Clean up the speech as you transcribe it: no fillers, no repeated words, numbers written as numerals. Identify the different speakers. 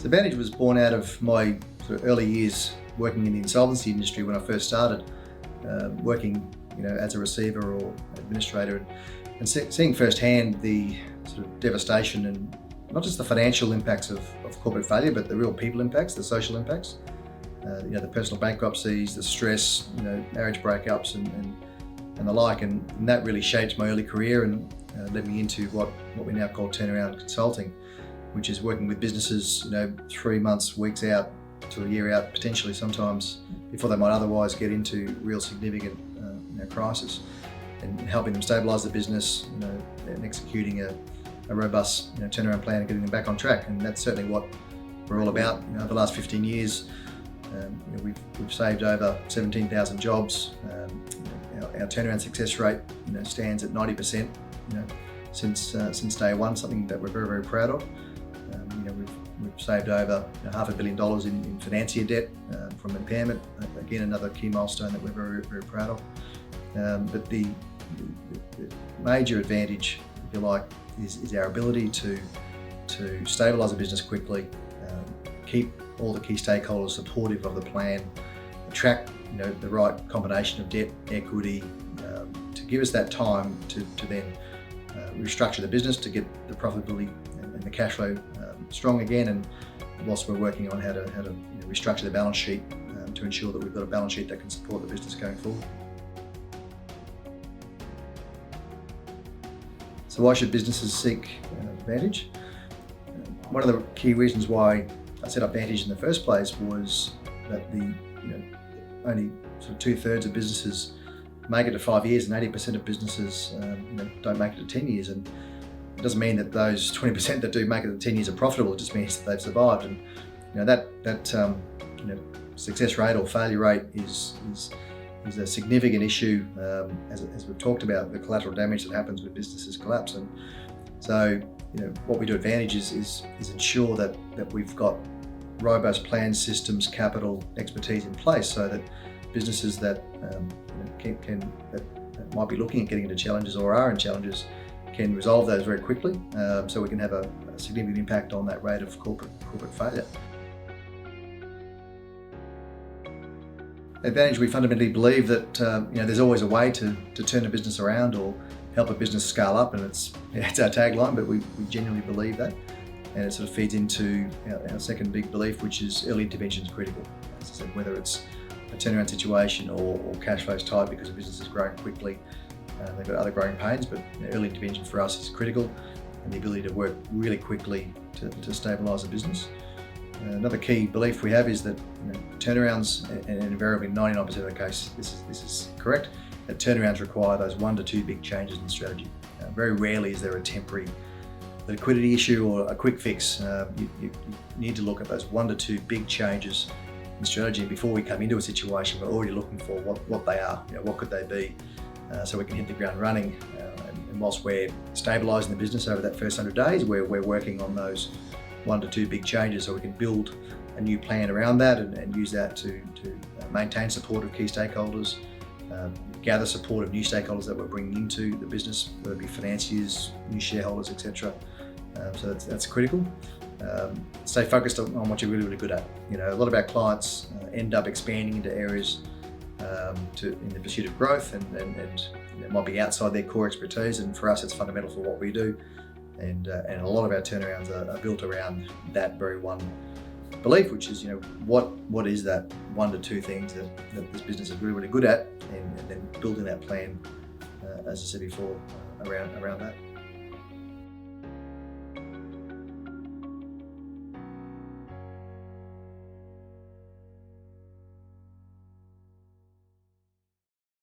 Speaker 1: So Vantage was born out of my sort of early years working in the insolvency industry when I first started, working as a receiver or administrator, and seeing firsthand the sort of devastation and not just the financial impacts of corporate failure, but the real people impacts, the social impacts, the personal bankruptcies, the stress, marriage breakups and the like. And that really shaped my early career and led me into what we now call turnaround consulting, which is working with businesses 3 months, weeks out to a year out, potentially sometimes, before they might otherwise get into real significant crisis, and helping them stabilise the business, and executing a robust turnaround plan and getting them back on track. And that's certainly what we're all about. Over the last 15 years, we've saved over 17,000 jobs. Our turnaround success rate stands at 90%. Since day one, something that we're very, very proud of. We've saved over $500 million in financier debt from impairment. Again, another key milestone that we're very, very proud of. But the major advantage, if you like, is our ability to stabilise a business quickly, keep all the key stakeholders supportive of the plan, attract the right combination of debt, equity, to give us that time to then restructure the business to get the profitability and the cash flow strong again, and whilst we're working on how to restructure the balance sheet to ensure that we've got a balance sheet that can support the business going forward. So why should businesses seek Vantage? One of the key reasons why I set up Vantage in the first place was that only sort of 2/3 of businesses make it to 5 years, and 80% of businesses don't make it to 10 years. And it doesn't mean that those 20% that do make it to 10 years are profitable. It just means that they've survived. And that success rate or failure rate is a significant issue, as we've talked about, the collateral damage that happens when businesses collapse. And so what we do at Vantage is ensure that we've got robust plans, systems, capital, expertise in place, so that businesses that that might be looking at getting into challenges or are in challenges can resolve those very quickly, so we can have a significant impact on that rate of corporate failure. At Vantage, we fundamentally believe that there's always a way to turn a business around or help a business scale up, and it's our tagline, but we genuinely believe that, and it sort of feeds into our second big belief, which is early intervention is critical. As I said, whether it's a turnaround situation or cash flow is tight because the business is growing quickly, they've got other growing pains, but early intervention for us is critical, and the ability to work really quickly to stabilise a business. Another key belief we have is that turnarounds, and invariably 99% of the case this is correct, that turnarounds require those 1 to 2 big changes in strategy. Very rarely is there a temporary liquidity issue or a quick fix. You need to look at those 1 to 2 big changes in strategy before we come into a situation. We're already looking for what they are, what could they be, so we can hit the ground running. And whilst we're stabilising the business over that first 100 days, we're working on those 1 to 2 big changes, so we can build a new plan around that and use that to maintain support of key stakeholders, gather support of new stakeholders that we're bringing into the business, whether it be financiers, new shareholders, etc. So that's critical. Stay focused on what you're really, really good at. A lot of our clients end up expanding into areas in the pursuit of growth, and it might be outside their core expertise, and for us it's fundamental for what we do. And a lot of our turnarounds are built around that very one belief, which is what is that 1 to 2 things that this business is really, really good at, and then building that plan, as I said before, around that.